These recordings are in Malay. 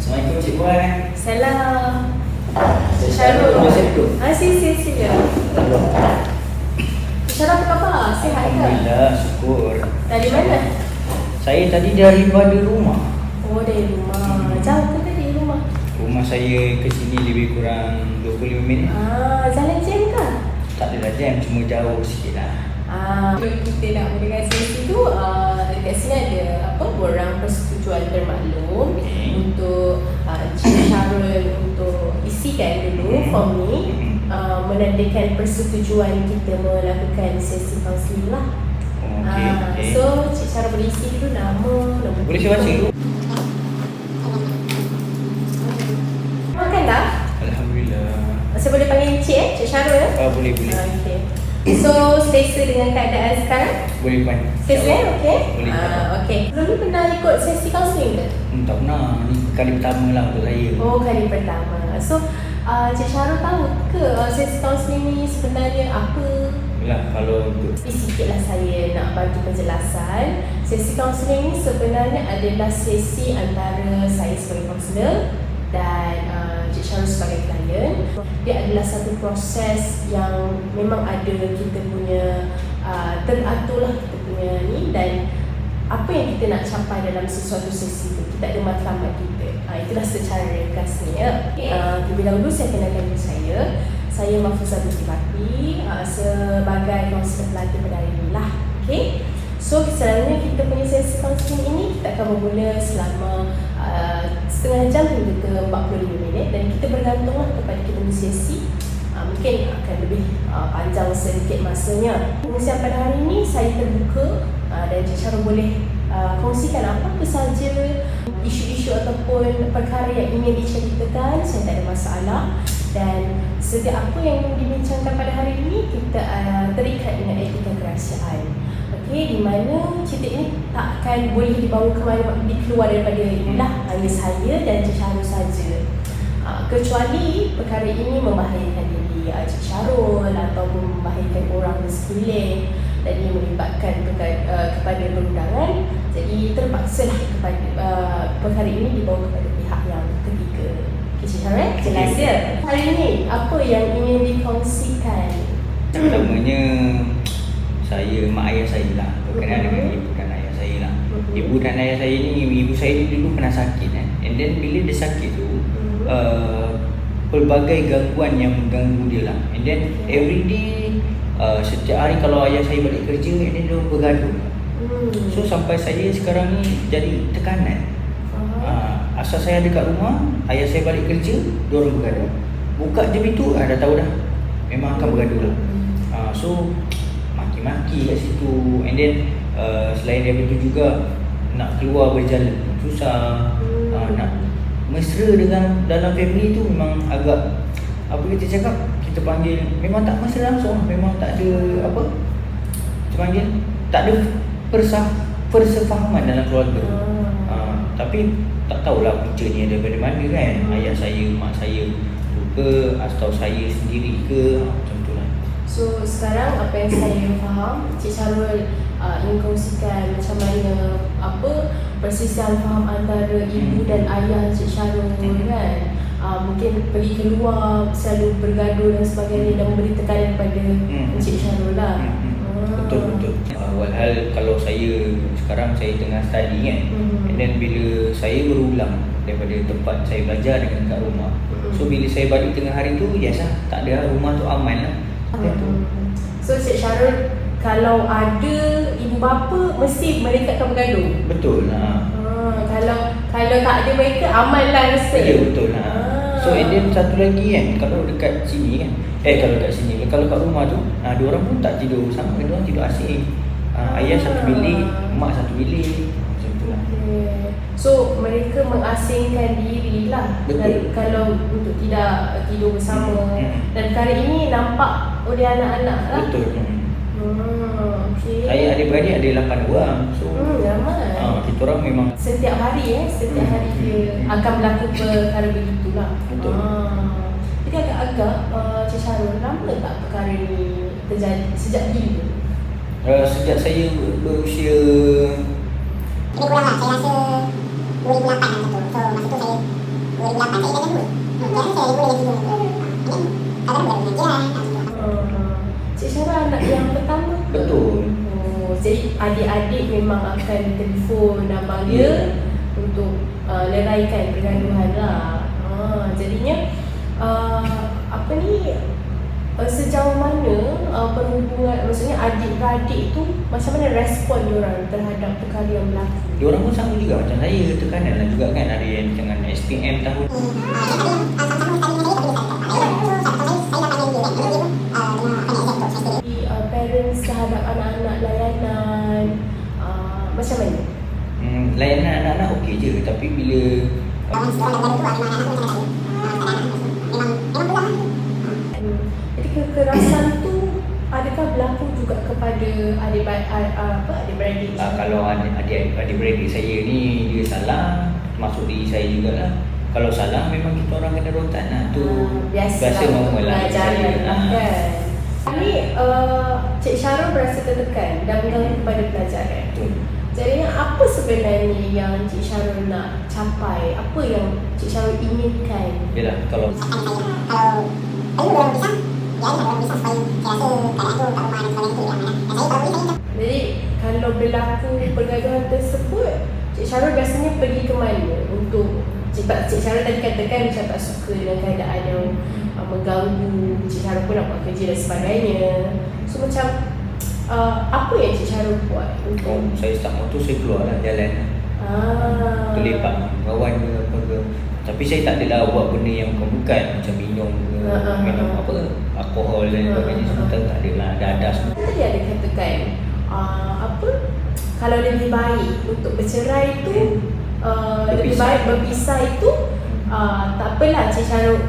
Assalamualaikum Cik Puan. Salam. Cik Syarul. Syarul. Sila. Syarul apa khabar? Sihat ke? Alhamdulillah, syukur. Dari mana? Saya tadi daripada rumah. Oh, dari rumah. Jauh ke tadi rumah? Rumah saya ke sini lebih kurang 25 minit. Jalan jam ke? Tak adalah jam, cuma jauh sikit lah. Kalau kita nak mendengar sesi tu, dekat sini ada borang persetujuan bermaklum untuk Cik Syarul untuk isikan dulu form ni, menandakan persetujuan kita melakukan sesi kaunseling lah. Okey. So Cik Syarul boleh isi dulu nama, nombor Boleh saya baca dulu? makan dah? Alhamdulillah. Saya boleh panggil Cik Cik Syarul Boleh. Okay. So selesa dengan keadaan sekarang? Boleh Puan. Selesa okey? Boleh. Okey. Dulu pernah ikut sesi kaunseling ke? Tak pernah. Ni kali pertama lah untuk saya. Oh, kali pertama. So Cik Syarul tahu ke sesi kaunseling ni sebenarnya apa? Yalah, kalau untuk Sikitlah saya nak bagi penjelasan. Sesi kaunseling ni sebenarnya adalah sesi antara saya sebagai kaunselor dan Cik Syarul sebagai klien. Dia adalah satu proses yang memang ada kita punya teraturlah kita punya ni, dan apa yang kita nak capai dalam sesuatu sesi tu, kita ada matlamat kita. Itulah secara ringkasnya. Terlebih dahulu saya kenalkan diri saya. Saya Mahfuzah binti Bakri, sebagai kaunselor pelatih pada hari ini lah. Okay. So selalunya kita punya sesi kaunseling ini kita akan bermula selama setengah jam hingga ke 45 minit, dan kita bergantunglah kepada kita punya sesi. Mungkin akan lebih panjang sedikit masanya. Pengisian pada hari ini saya terbuka, dan Cik Syarul boleh kongsikan apa sahaja isu-isu ataupun perkara yang ingin diceritakan. Saya tak ada masalah, dan setiap apa yang dibincangkan pada hari ini kita terikat dengan etika kerahsiaan. Okey, di mana cerita ini tak akan boleh dibawa ke mana, dikeluar daripada inilah hanya saya dan Cik Syarul saja. Kecuali perkara ini membahayakan diri Cik Syarul ataupun membahayakan orang di sekeliling dan ia melibatkan kepada perundangan, jadi terpaksalah kepada perkara ini dibawa kepada pihak yang ketiga. Okay, Cik Syarul, jelas ya? Hari ini apa yang ingin dikongsikan? Pertamanya saya, mak ayah saya lah, berkenaan dengan ibu dan ayah saya lah. Ibu dan ayah saya ni, ibu saya ni dulu pernah sakit kan. And then bila dia sakit tu, pelbagai gangguan yang mengganggu dia lah. And then every day, setiap hari kalau ayah saya balik kerja, and then dia bergaduh. So sampai saya sekarang ni jadi tekanan. Asal saya ada kat rumah, ayah saya balik kerja, dia orang bergaduh. Buka je pintu, dah tahu dah, memang akan bergaduh lah. So maki-maki kat situ. And then selain daripada itu juga, nak keluar berjalan susah. Nak mesra dengan dalam family tu memang agak, apa kita cakap, kita panggil memang tak mesra langsung, memang tak ada apa, kita panggil tak ada persefahaman dalam keluarga. Tapi tak tahulah punca ni daripada mana kan. Ayah saya, mak saya tu ke, atau saya sendiri ke, macam tu lah. So sekarang apa yang saya faham, Cik Syarul ingin kongsikan macam mana persisian faham antara ibu dan ayah Cik Syarul kan. Mungkin pergi keluar selalu bergaduh dan sebagainya, dan memberi tekanan kepada Cik Syarul lah. Betul. Walhal kalau saya sekarang saya tengah study kan, and then bila saya berulang daripada tempat saya belajar dengan kat rumah, so bila saya balik tengah hari tu, yes lah, tak ada, rumah tu aman lah. So Cik Syarul, kalau ada ibu bapa, mesti mereka akan bergaduh? Betul lah. Kalau tak ada mereka, aman lah rasa? Ya, betul lah. So and then satu lagi kan, kalau dekat sini kan, kalau kat sini, kalau kat rumah tu, diorang pun tak tidur sama, diorang tidur asing. Ayah satu bilik, mak satu bilik, macam tu lah. So mereka mengasingkan diri lah. Betul. Kalau untuk tidak tidur bersama. Dan perkara ini nampak oleh anak-anak lah. Betul. Okay. Saya adik-beradik ada 8 orang. So ramai. kita orang memang setiap hari dia akan berlaku perkara begitulah. Betul. Jadi agak-agak Cik Syarul, lama tak perkara ni terjadi? Sejak bila? Sejak saya berusia lebih kurang lah, saya rasa 2008 macam tu. So masa tu saya Cik Syara anak yang pertama ke? Betul. Jadi adik-adik memang akan telefon abang dia untuk leraikan pergaduhan lah. Jadinya apa ni, sejauh mana perhubungan, maksudnya adik-beradik tu macam mana respon diorang terhadap perkara yang berlaku? Diorang pun sama juga macam saya, tekanan lah juga kan. Ada yang dengan SPM tahun parents terhadap anak-anak layanan macam mana? Layanan anak-anak okey je, tapi bila jadi kekerasan tu adakah berlaku juga kepada adik-beradik? kalau adik-beradik saya ni dia salah, termasuk diri saya jugalah. Kalau salah memang kita orang kena rotan lah. Tu biasa normal lah saya. Kan. Ini Cik Syarul berasa tertekan dan mengganggu kepada pelajaran. Betul. Jadi apa sebenarnya yang Cik Syarul nak capai? Apa yang Cik Syarul inginkan? Yalah, kalau jadi kalau berlaku pergaduhan tersebut, Cik Syarul biasanya pergi ke mana untuk Cik Syarul tadi katakan macam tak suka dengan keadaan yang mengganggu, Cik Syarul pun nak buat kerja dan sebagainya. So macam apa yang Cik Syarul buat untuk saya start motor, saya keluar lah jalan. Terlepak kawan ke apa ke. Tapi saya tak adalah buat benda yang bukan macam minum ke, minum apa, alkohol dan sebagainya. Semua tak adalah, dah semua. Tadi ada katakan apa, kalau lebih baik untuk bercerai tu lebih baik berpisah itu tak apalah Cik Syarul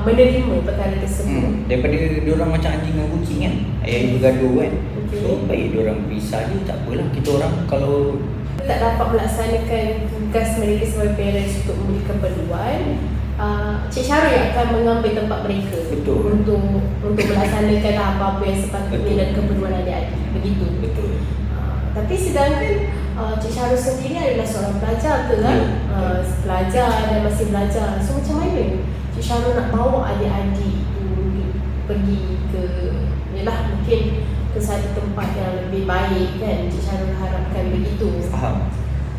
menerima perkara tersebut. Daripada diorang macam anjing dengan kucing kan, ayah bergaduh kan. Okay. So baik diorang berpisah je, tak apalah. Kita orang kalau tak dapat melaksanakan tugas mereka sebagai parents untuk memberi keperluan, Cik Syarul yang akan mengambil tempat mereka. Betul. Untuk melaksanakan apa-apa yang sepatutnya Betul. dan keperluan adik-adik. Begitu. betul. Tapi sedangkan Cik Syarul sendiri adalah seorang pelajar ke kan? Pelajar dan masih belajar. So macam mana Cik Syarul nak bawa adik-adik tu pergi ke, yalah mungkin ke satu tempat yang lebih baik kan? Cik Syarul harapkan begitu. Faham.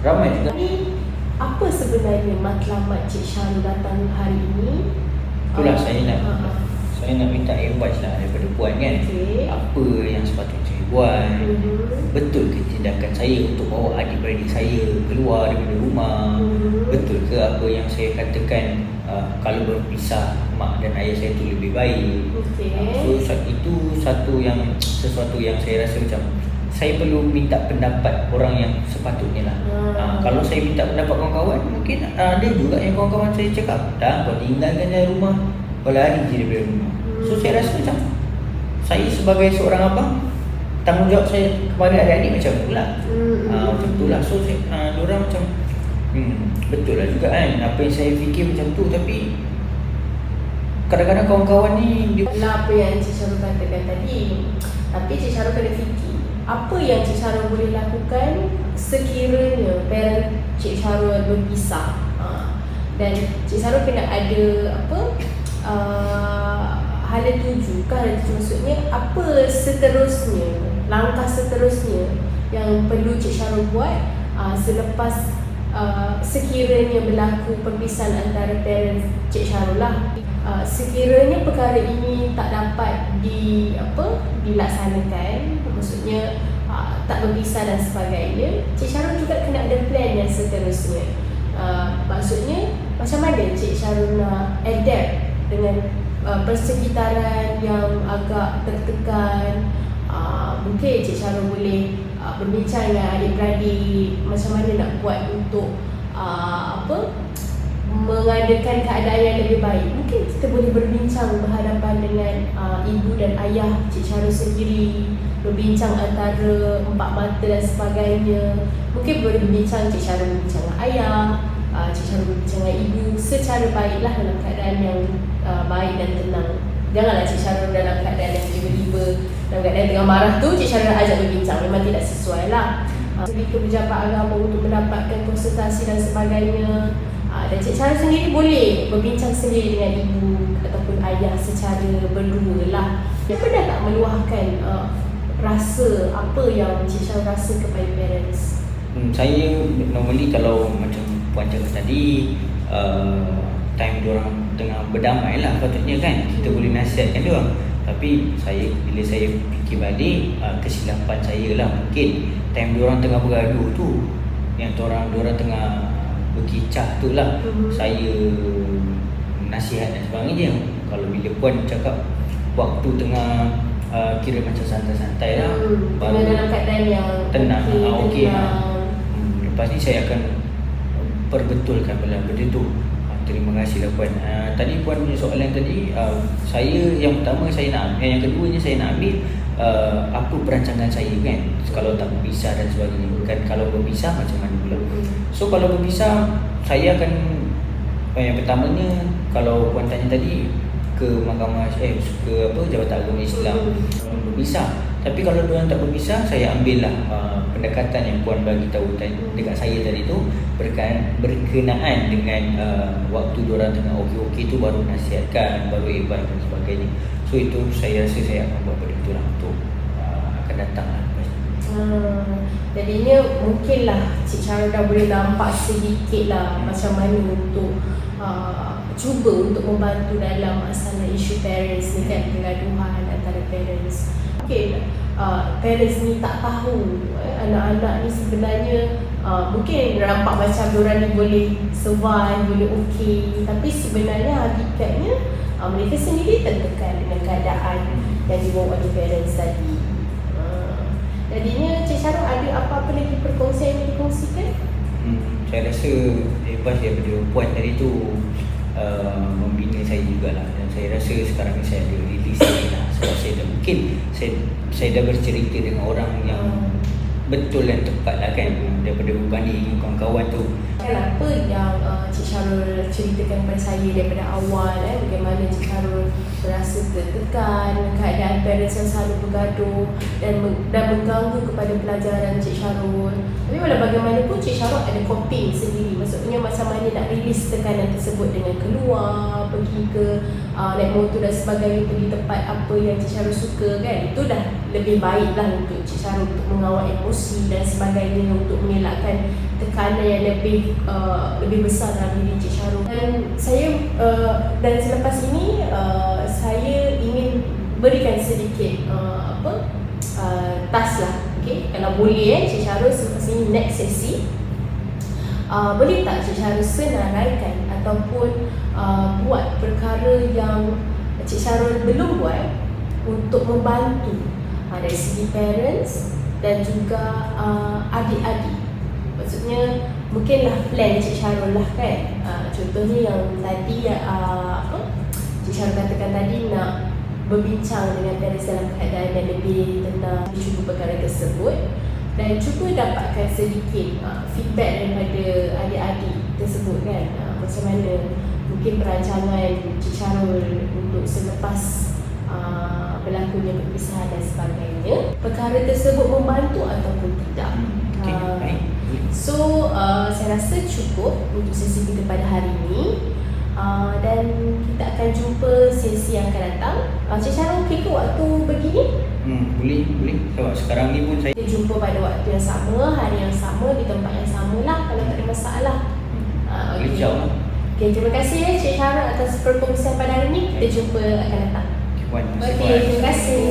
Ramai juga. Ini apa sebenarnya matlamat Cik Syarul datang hari ini? Itulah saya nak minta advice lah daripada puan kan. Okay. Apa yang sepatutnya saya buat? Betul ke tindakan saya untuk bawa adik-beradik saya keluar daripada rumah? Betul ke apa yang saya katakan kalau berpisah mak dan ayah saya tu lebih baik? Okay. So itu sesuatu yang saya rasa macam saya perlu minta pendapat orang yang sepatutnya lah. Kalau saya minta pendapat kawan-kawan, mungkin ada juga yang kawan-kawan saya cakap, dah kau tinggalkan dari rumah, kau lari je daripada rumah. So saya rasa macam saya sebagai seorang abang, tanggungjawab saya kepada adik-adik macam tu lah. Macam tu lah. So diorang macam betul lah juga kan apa yang saya fikir macam tu. Tapi kadang-kadang kawan-kawan ni dia apa yang Cik Syarul katakan tadi. Tapi Cik Syarul kena fikir apa yang Cik Syarul boleh lakukan sekiranya parent Cik Syarul berpisah. Dan Cik Syarul kena ada apa, hala tuju maksudnya apa seterusnya, langkah seterusnya yang perlu Cik Syarul buat selepas sekiranya berlaku perpisahan antara parents Cik Syarul lah. Sekiranya perkara ini tak dapat dilaksanakan, maksudnya tak berpisah dan sebagainya, Cik Syarul juga kena ada plan yang seterusnya. Maksudnya macam mana Cik Syarul nak adapt dengan persekitaran yang agak tertekan. Mungkin Cik Syarul boleh berbincang dengan adik-beradik macam mana nak buat untuk mengadakan keadaan yang lebih baik. Mungkin kita boleh berbincang berhadapan dengan ibu dan ayah Cik Syarul sendiri, berbincang antara empat mata dan sebagainya. Mungkin boleh berbincang, Cik Syarul berbincang dengan ayah, Cik Syarul berbincang dengan ibu secara baiklah dalam keadaan yang baik dan tenang. Janganlah Cik Syarul dalam keadaan yang tiba-tiba dalam keadaan tengah marah tu Cik Syarul ajak berbincang, memang tidak sesuai lah. Pergi ke pejabat agama untuk mendapatkan konsultasi dan sebagainya. Dan Cik Syarul sendiri boleh berbincang sendiri dengan ibu ataupun ayah secara berdua lah. Dia pernah tak meluahkan rasa apa yang Cik Syarul rasa kepada parents? Saya normally kalau macam puan cakap tadi, time diorang tengah berdamai lah patutnya kan, kita boleh nasihatkan diorang. Tapi bila saya fikir balik, kesilapan saya lah mungkin time diorang tengah bergaduh tu, yang diorang tengah berkicah tu lah, saya nasihat dan sebagainya. Kalau bila puan cakap waktu tengah kira macam santai-santai lah, baru dalam keadaan yang tenang, okey. tenang. Lepas ni saya akan perbetulkan benda tu. Terima kasih lah puan. Tadi puan punya soalan tadi, saya yang pertama saya nak, yang keduanya saya nak ambil apa perancangan saya kan, kalau tak berpisah dan sebagainya kan. Kalau berpisah macam mana pula? So kalau berpisah, saya akan yang pertamanya, kalau puan tanya tadi ke mahkamah ke Jabatan Agama Islam berpisah. Tapi kalau diorang tak berpisah, saya ambil lah pendekatan yang puan bagi tahu dekat saya tadi tu, berkenaan dengan waktu diorang tengah okey-okey tu, baru nasihatkan, baru advice dan sebagainya. So itu saya rasa saya akan buat benda tu lah untuk akan datang lah. Jadinya mungkinlah Cik Syarul dah boleh nampak sedikit lah macam mana untuk cuba untuk membantu dalam masalah isu parents ni kan, kegaduhan antara parents. Mungkin parents ni tak tahu anak-anak ni sebenarnya mungkin nampak macam diorang ni boleh survive, boleh okey, tapi sebenarnya hakikatnya mereka sendiri tertekan dengan keadaan yang dibawa oleh parents tadi. Jadinya Cik Syarul ada apa-apa lagi perkongsian yang dikongsikan? Saya rasa advice daripada puan tadi tu membina saya jugalah, dan saya rasa sekarang ni saya ada release lah, sebab saya dah mungkin saya dah bercerita dengan orang yang betul dan tepat lah kan, daripada berbanding kawan-kawan tu. Apa yang Cik Syarul ceritakan kepada saya daripada awal, bagaimana Cik Syarul berasa tertekan, keadaan parents yang selalu bergaduh dan mengganggu kepada pelajaran Cik Syarul. Tapi walau bagaimanapun Cik Syarul ada coping sendiri, maksudnya macam mana nak release tekanan tersebut dengan keluar, pergi ke naik motor dan sebagainya, pergi tempat apa yang Cik Syarul suka kan. Itu dah lebih baik lah untuk Cik Syarul untuk mengawal emosi dan sebagainya, untuk mengelakkan tekanan yang lebih besar dalam diri Cik Syarul. Dan saya dan selepas ini saya ingin berikan sedikit task lah, okay? Kalau boleh Cik Syarul selepas ini next sesi, boleh tak Cik Syarul senaraikan ataupun buat perkara yang Cik Syarul belum buat untuk membantu dari segi parents dan juga adik-adik. Maksudnya mungkinlah plan Cik Syarul lah kan. Contohnya yang tadi Cik Syarul katakan tadi, nak berbincang dengan parents dalam keadaan yang lebih tenang, cuba perkara tersebut dan cuba dapatkan sedikit feedback daripada adik-adik tersebut kan. Macam mana mungkin perancangan Cik Syarul untuk selepas berlakunya perpisahan dan sebagainya, perkara tersebut membantu ataupun tidak. So saya rasa cukup untuk sesi kita pada hari ini, dan kita akan jumpa sesi yang akan datang. Cik Syarul okey ke waktu begini? Boleh. Sebab sekarang ni pun saya kita jumpa pada waktu yang sama, hari yang sama, di tempat yang sama lah, kalau tak ada masalah. boleh jauh lah. Okay, terima kasih Cik Syarul atas perkongsian pada hari ini. Kita jumpa akan datang. Puan, Okey, terima kasih.